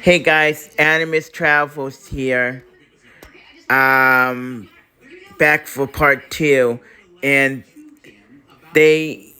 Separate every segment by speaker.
Speaker 1: Hey guys, Animus Travels here. Um, Back for part two, and they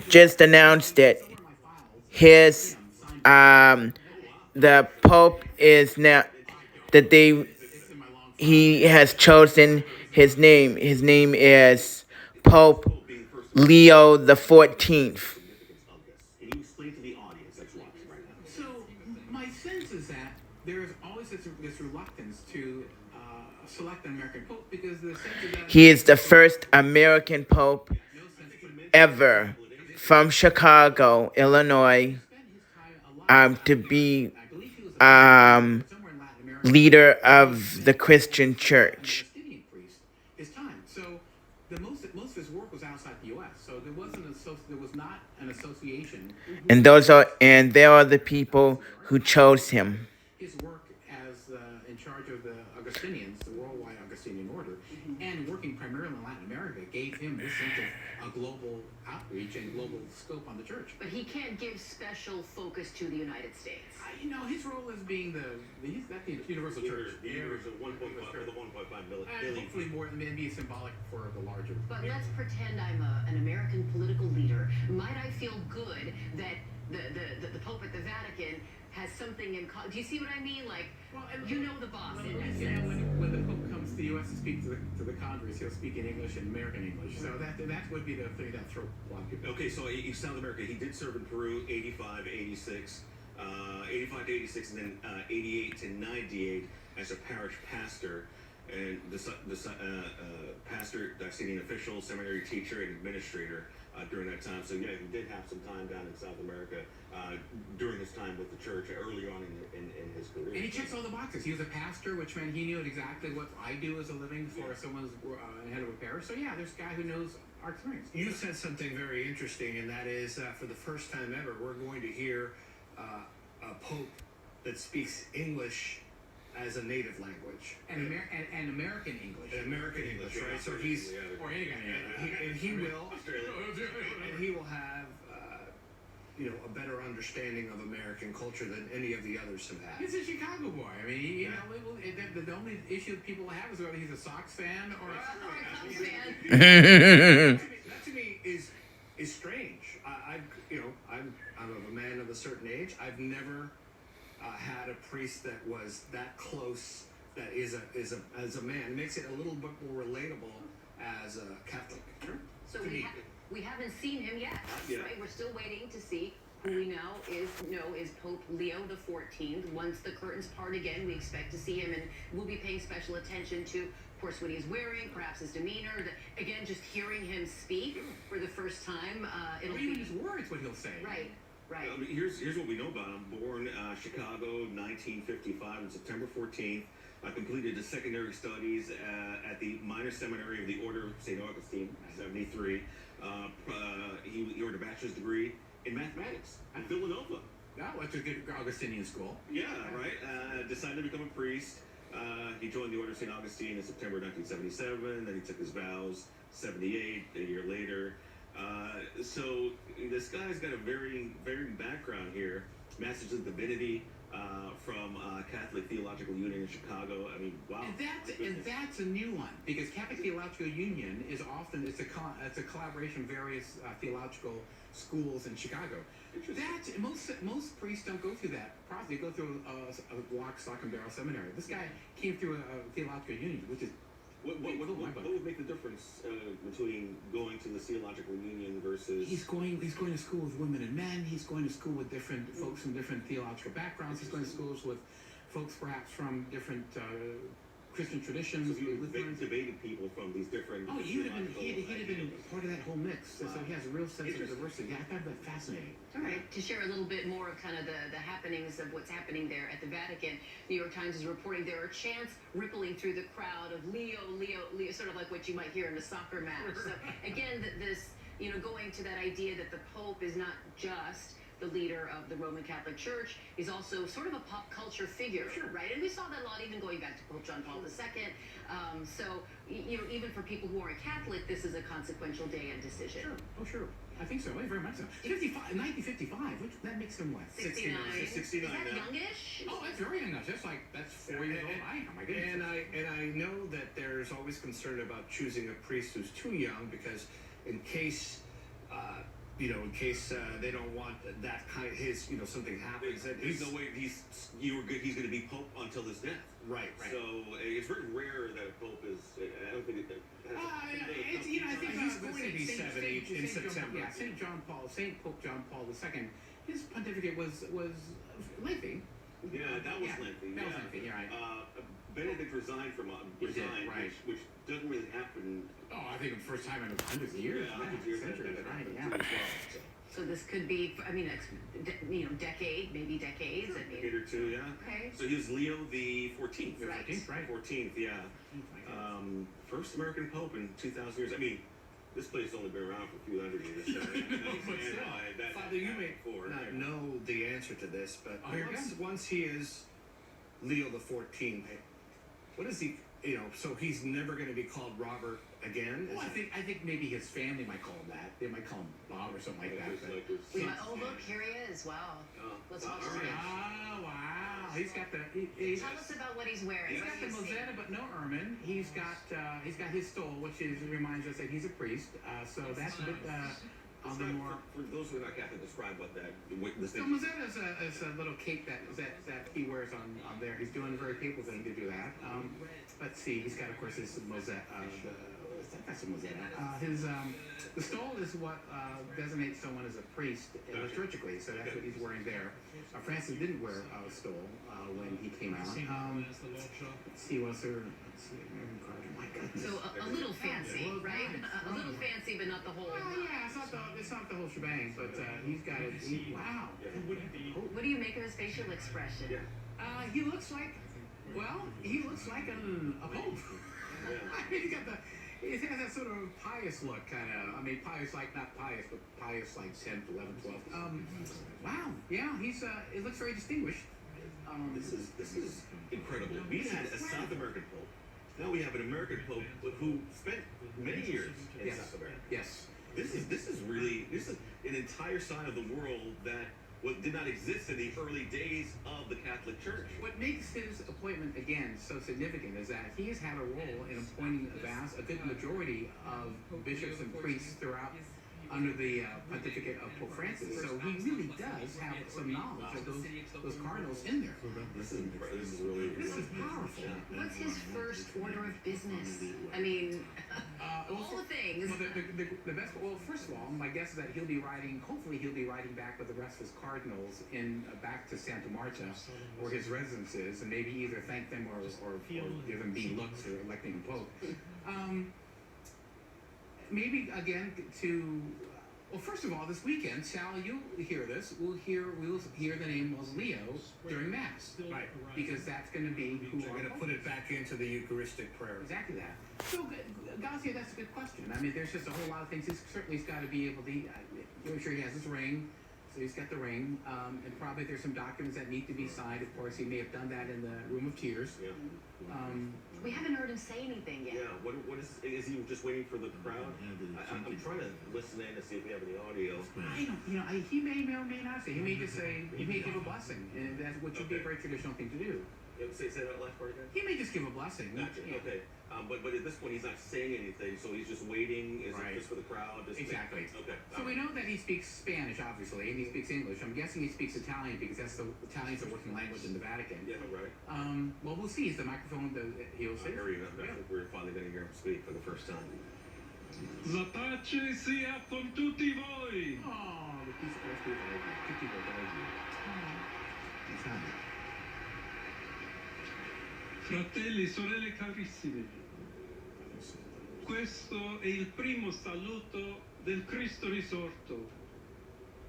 Speaker 1: just announced that his the Pope is now that he has chosen his name. His name is Pope Leo the 14th.
Speaker 2: So my sense is that there's always this reluctance to select an American pope because the sense is that
Speaker 1: He is the first American Pope
Speaker 2: no sense put
Speaker 1: ever from Chicago, Illinois,
Speaker 2: spent his time a lot in
Speaker 1: to
Speaker 2: Latin America.
Speaker 1: be
Speaker 2: I believe he was a
Speaker 1: um,
Speaker 2: somewhere in Latin America.
Speaker 1: leader of the Christian
Speaker 2: An
Speaker 1: church.
Speaker 2: Augustinian priest his time. So the most of his work was outside the U.S. So there was not an association.
Speaker 1: And there are the people who chose him.
Speaker 2: His work as in charge of the Augustinians, the worldwide Augustinian order, and working primarily in Latin America gave him this sense of a global outreach and global scope on the church.
Speaker 3: But he can't give special focus to the United States.
Speaker 2: His role as being the universal church.
Speaker 4: The universal 1.5
Speaker 2: And
Speaker 4: billion.
Speaker 2: hopefully more maybe symbolic for the larger.
Speaker 3: But let's pretend I'm an American political leader. Might I feel good that the Pope at the Vatican has something in common? Do you see what I mean? Like, you know the boss in that sense.
Speaker 2: When the Pope comes to the U.S. to speak to the Congress, he'll speak in English and American English. So that would be the thing that throw a lot of people.
Speaker 4: Okay, so South America, he did serve in Peru, 85, 86, 85 to 86, and then 88 to 98 as a parish pastor, and pastor, Diocesan official, seminary teacher, and administrator during that time. So yeah, he did have some time down in South America during his time with the church early on in his career.
Speaker 2: And he checks all the boxes. He was a pastor, which meant he knew exactly what I do as a living for someone's head of a parish. So yeah, there's a guy who knows our experience.
Speaker 5: You said something very interesting, and that is for the first time ever, we're going to hear a pope that speaks English as a native language.
Speaker 2: And American English.
Speaker 5: And American English, right? So he's,
Speaker 2: Or any kind of
Speaker 5: and he will have, a better understanding of American culture than any of the others have had.
Speaker 2: He's a Chicago boy. I mean, the only issue people have is whether he's a Sox fan or
Speaker 3: a Cubs fan.
Speaker 5: That to me is strange. I'm of a man of a certain age. I've never had a priest that was that close. That is a man. It makes it a little bit more relatable as a Catholic.
Speaker 3: So we haven't seen him yet, right? We're still waiting to see who we know is Pope Leo the 14th. Once the curtains part again, we expect to see him, and we'll be paying special attention to, of course, what he's wearing, perhaps his demeanor. Again, just hearing him speak for the first time, it'll
Speaker 2: even
Speaker 3: be
Speaker 2: his words, what he'll say.
Speaker 3: right.
Speaker 4: Here's what we know about him. Born Chicago, 1955, on September 14th. Completed his secondary studies at the Minor Seminary of the Order of St. Augustine, 73. He earned a bachelor's degree in mathematics at Villanova.
Speaker 2: That was a good Augustinian school.
Speaker 4: Yeah, right. Decided to become a priest. He joined the Order of St. Augustine in September 1977. Then he took his vows, 78, a year later. So this guy's got a very varying background here. Master's of Divinity from Catholic Theological Union in Chicago. I mean, wow.
Speaker 2: And that's a new one because Catholic Theological Union is often it's a collaboration of various theological schools in Chicago. That most priests don't go through that process. They go through a lock, stock, and barrel seminary. This guy came through a theological union, which is
Speaker 4: What would make the difference between going to the theological union versus?
Speaker 2: He's going to school with women and men. He's going to school with different folks from different theological backgrounds. He's going to schools with folks perhaps from different Christian traditions.
Speaker 4: So you debated people from these different.
Speaker 2: Oh, he'd have been part of that whole mix. So he has a real sense of diversity. I found that fascinating.
Speaker 3: All right, to share a little bit more of kind of the happenings of what's happening there at the Vatican, New York Times is reporting there are chants rippling through the crowd of Leo, sort of like what you might hear in a soccer match. So again, this going to that idea that the Pope is not just the leader of the Roman Catholic Church. He's also sort of a pop culture figure, right? And we saw that a lot even going back to Pope John Paul II. So, even for people who aren't Catholic, this is a consequential day and decision.
Speaker 2: Sure. Oh, sure. I think so. Very much so. 1955. Which that makes him what?
Speaker 3: 69.
Speaker 4: 69
Speaker 3: Is that
Speaker 4: now.
Speaker 3: youngish?
Speaker 2: Oh, that's very young. That's 4 years old. Oh my goodness.
Speaker 5: And I know that there's always concern about choosing a priest who's too young because in case they don't want that kind of something happens.
Speaker 4: There's no way he's going to be pope until his death.
Speaker 5: Right.
Speaker 4: So it's very rare that a pope is. I don't think it.
Speaker 2: I think
Speaker 5: he's going to be 70 in September.
Speaker 2: Saint Pope John Paul II. His pontificate was lengthy.
Speaker 4: Yeah, that was lengthy.
Speaker 2: That was lengthy. Yeah, right.
Speaker 4: Benedict resigned
Speaker 2: right.
Speaker 4: which doesn't really happen.
Speaker 2: Oh, I think the first time in hundreds of years.
Speaker 4: Yeah, hundreds of years.
Speaker 2: Centuries, right? Yeah.
Speaker 3: So this could be, decade, maybe decades.
Speaker 4: A decade or two, yeah.
Speaker 3: Okay.
Speaker 4: So he was Leo the 14th.
Speaker 3: Right.
Speaker 4: 14th, yeah. First American pope in 2,000 years. I mean, this place has only been around for a few hundred years. So
Speaker 5: Father, you may not know the answer to this, but once he is Leo the 14th, what is he? So he's never going to be called Robert again.
Speaker 2: Well, I think maybe his family might call him that. They might call him Bob or something like that.
Speaker 3: Look, here he is. Wow. Let's watch this.
Speaker 2: Oh, wow. He's got the.
Speaker 3: Tell us about what he's wearing.
Speaker 2: He's got the Mosetta, but no ermine. He's got his stole, which reminds us that he's a priest. So that's a bit. On the more.
Speaker 4: For those who are not Catholic, describe what that.
Speaker 2: So Mosetta is a little cape that he wears on there. He's doing a very papal thing to do that. Let's see. He's got, of course, his Mosetta. That's a Mosetta. The stole is what designates someone as a priest liturgically. So that's what he's wearing there. Francis didn't wear a stole when he came out. Let's see. What's there? Let's see. My goodness.
Speaker 3: So a little fancy, right? A little fancy, but not the whole.
Speaker 2: Yeah, it's not the whole shebang, but he's got it. Wow.
Speaker 3: What do you make of his facial expression?
Speaker 2: He looks like a pope. I mean, he has that sort of pious look, kind of. I mean, pious like not pious, but pious like 10th, 11th, 12th. Wow. Yeah, it looks very distinguished.
Speaker 4: This is incredible. We had a South American pope. Now we have an American pope who spent many years in South America.
Speaker 2: Yes.
Speaker 4: This is an entire side of the world that did not exist in the early days of the Catholic Church.
Speaker 2: What makes his appointment again so significant is that he has had a role in appointing a good majority of bishops and priests throughout under the pontificate of Pope Francis. So he really does have some knowledge of those cardinals in there.
Speaker 4: This is
Speaker 2: powerful.
Speaker 3: What's his first order of business? I mean, all the things.
Speaker 2: Well, the best. Well, first of all, my guess is that hopefully he'll be riding back with the rest of his cardinals back to Santa Marta, where his residence is, and maybe either thank them or give them mean looks for electing a pope. Maybe again well, first of all, this weekend, Sal, you'll hear this. We'll hear the name of Leo during Mass,
Speaker 5: right?
Speaker 2: Because that's going to be who
Speaker 5: we're going to put it back into the Eucharistic prayer.
Speaker 2: Exactly that. So, Gaussier, that's a good question. I mean, there's just a whole lot of things. He's got to be able to. I'm sure he has his ring. So he's got the ring, and probably there's some documents that need to be signed. Of course, he may have done that in the Room of Tears.
Speaker 4: Yeah.
Speaker 3: We haven't heard him say anything yet.
Speaker 4: Yeah. What is he just waiting for the crowd? I'm trying to listen in to see if we have any audio.
Speaker 2: I don't. He may or may not say. He may just say. He may give a blessing, and that's which would be a very traditional thing to do.
Speaker 4: Say that last part again.
Speaker 2: He may just give a blessing.
Speaker 4: Gotcha. Yeah. Okay. But at this point, he's not saying anything, so he's just waiting. Is it just for the crowd?
Speaker 2: Exactly.
Speaker 4: Okay.
Speaker 2: So we know that he speaks Spanish, obviously, and he speaks English. I'm guessing he speaks Italian because Italian's the working language in the Vatican.
Speaker 4: Yeah, right.
Speaker 2: Well, we'll see. Is the microphone he'll say?
Speaker 4: I think we're finally going to hear him speak for the first time.
Speaker 6: La pace sia con tutti voi.
Speaker 2: Oh, the peace of Christ be with you. Tutti voi, Italian.
Speaker 6: Fratelli, sorelle carissime, questo è il primo saluto del Cristo risorto,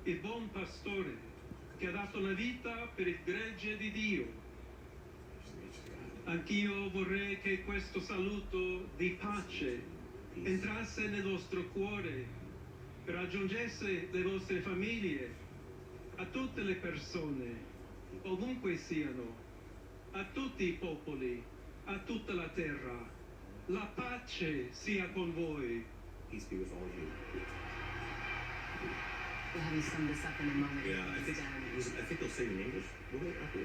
Speaker 6: il buon pastore che ha dato la vita per il gregge di Dio. Anch'io vorrei che questo saluto di pace entrasse nel vostro cuore, raggiungesse le vostre famiglie, a tutte le persone, ovunque siano, a tutti i popoli, a tutta la terra. La pace sia con voi.
Speaker 4: Peace be with all of you.
Speaker 3: We'll have you sum this up in a moment.
Speaker 4: Yeah, I think they'll say it in English. Will they?